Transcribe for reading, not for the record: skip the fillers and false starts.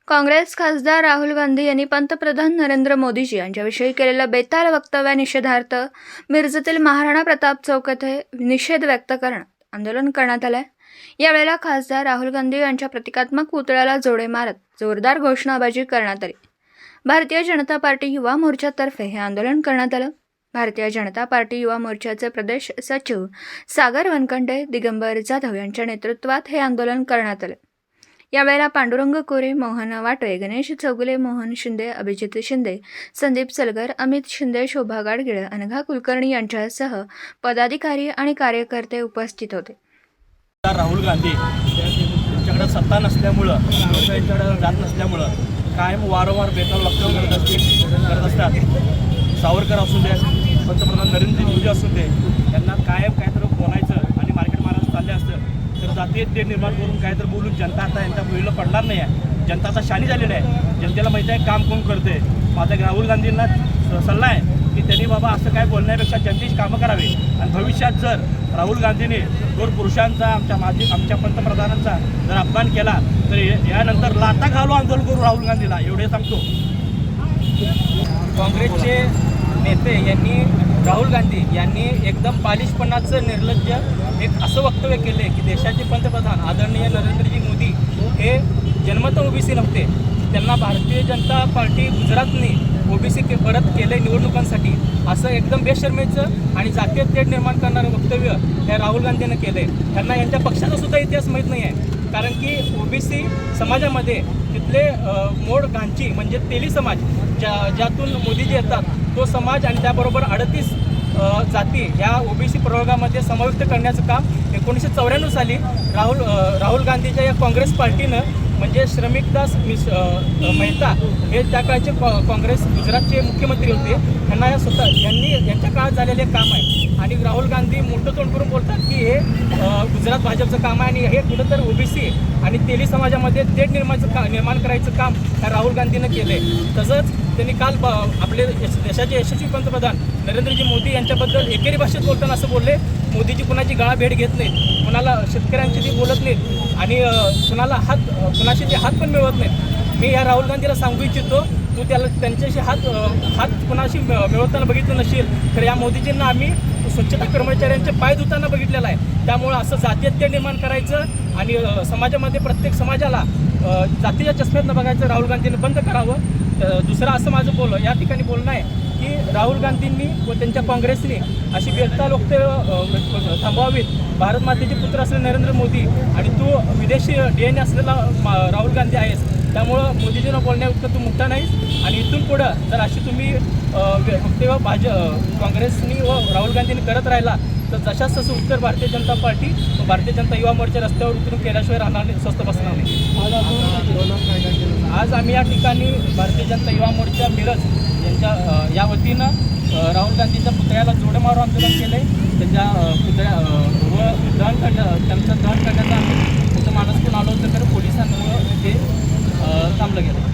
काँग्रेस खासदार राहुल गांधी यांनी पंतप्रधान नरेंद्र मोदीजी यांच्याविषयी केलेल्या बेताल वक्तव्यानिषेधार्थ मिरजेतील महाराणा प्रताप चौक येथे निषेध व्यक्त करण्यात आंदोलन करण्यात आले। यावेळेला खासदार राहुल गांधी यांच्या प्रतिकात्मक पुतळ्याला जोडे मारत जोरदार घोषणाबाजी करण्यात आली। भारतीय जनता पार्टी युवा मोर्चातर्फे हे आंदोलन करण्यात आले। भारतीय जनता पार्टी युवा मोर्चाचे प्रदेश सचिव सागर वनखंडे, दिगंबर जाधव यांच्या नेतृत्वात हे आंदोलन करण्यात आले। यावेळेला पांडुरंग कोरे, मोहन वाटवे, गणेश चौगुले, मोहन शिंदे, अभिजित शिंदे, संदीप सलगर, अमित शिंदे, शोभा गाडगीळ, अनघा कुलकर्णी यांच्यासह पदाधिकारी आणि कार्यकर्ते उपस्थित होते। राहुल गांधी यांच्याकडे सत्ता नसल्यामुळं, यांच्याकडे जात नसल्यामुळं कायम वारंवार बेताल वक्तव्य करत असतात। सावरकर असू दे, पंतप्रधान नरेंद्र मोदी असू दे, यांना कायम काहीतरी बोलायचं आणि मार्केट मारायचं चालले असतं तर जातीय तेढ निर्माण करून काहीतरी बोलून जनता आता यांच्या भुईला पडणार नाही आहे। जनता आता शानी झालेली आहे, जनतेला माहिती आहे काम कोण करते। माझा राहुल गांधींना सल्ला आहे की त्यांनी बाबा असं काय बोलण्यापेक्षा जनतेची कामं करावी आणि भविष्यात जर राहुल गांधीने दोन पुरुषांचा आमच्या पंतप्रधानांचा जर अपमान केला तर यानंतर लाथा घालू आंदोलन करू राहुल गांधीला, एवढे सांगतो। काँग्रेसचे नेते यांनी राहुल गांधी यांनी एकदम बालिशपणाचं निर्लज्ज एक असं वक्तव्य केले की देशाचे पंतप्रधान आदरणीय नरेंद्रजी मोदी हे जन्मतः ओबीसी नव्हते। त्यांना भारतीय जनता पार्टी गुजरातने ओबीसी परत केले निवडणुकांसाठी, असं एकदम बेशर्मेचं आणि जातीय तेढ निर्माण करणारं वक्तव्य हे राहुल गांधीनं केले। त्यांना यांच्या पक्षाचा सुद्धा इतिहास माहीत नाही आहे, कारण की ओबीसी समाजामध्ये तिथले मोड गांची म्हणजे तेली समाज ज्यातून मोदीजी येतात तो समाज आणि त्याबरोबर 38 जाती ह्या ओबीसी प्रवर्गामध्ये समाविष्ट करण्याचं काम 1994 साली राहुल गांधीच्या या काँग्रेस पार्टीनं म्हणजे श्रमिकदास मेहता हे त्या काळचे काँग्रेस गुजरातचे मुख्यमंत्री होते, यांच्या काळात झालेले काम आहे। आणि राहुल गांधी मोठं तोंड करून बोलतात की हे गुजरात भाजपचं काम आहे आणि हे कुठंतरी ओबीसी आणि तेली समाजामध्ये तेढ निर्माण करायचं काम ह्या राहुल गांधीनं केलं आहे। तसंच त्यांनी काल आपले देशाचे यशस्वी पंतप्रधान नरेंद्रजी मोदी यांच्याबद्दल एकेरी भाषेत बोलताना असं बोलले, मोदीजी कुणाची गाळा भेट घेत नाहीत, कुणाला शेतकऱ्यांची ती बोलत नाहीत आणि कुणाशी ते हात पण मिळवत नाहीत। मी या राहुल गांधीला सांगू इच्छितो, तू त्यांच्याशी हात कुणाशी मिळवताना बघितलं नसेल तर या मोदीजींना आम्ही स्वच्छता कर्मचाऱ्यांचे पाय धुताना बघितलेलं आहे। त्यामुळं असं जातीय तेढ निर्माण करायचं आणि समाजामध्ये प्रत्येक समाजाला जातीच्या चष्म्यातनं बघायचं राहुल गांधींनी बंद करावं। दुसरं असं माझं या ठिकाणी बोलणं आहे की राहुल गांधींनी व त्यांच्या काँग्रेसने अशी बेताल वक्तव्य थांबवावीत। भारत मातेचे पुत्र असलेले नरेंद्र मोदी आणि तू विदेशी DNA असलेला राहुल गांधी आहेस, त्यामुळं मोदीजींना बोलण्याइतकं तू मोठा नाहीस आणि इथून पुढं जर अशी तुम्ही वक्तव्य काँग्रेसनी व राहुल गांधींनी करत राहिला तर जशाच तसं उत्तर भारतीय जनता पार्टी व भारतीय जनता युवा मोर्चा रस्त्यावर उतरून केल्याशिवाय राहणार नाही, स्वस्त बसणार नाही। आज आम्ही या ठिकाणी भारतीय जनता युवा मोर्चा मिरज यांच्या या वतीनं राहुल गांधीच्या पुतळ्याला जोडे मारून आंदोलन केलं आहे। त्यांच्या पुतळ्या व त्यांचं दहन करण्याचा आम्ही त्याचं मानस आलो होतं, तर पोलिसांमुळं ते थांबलं गेलं।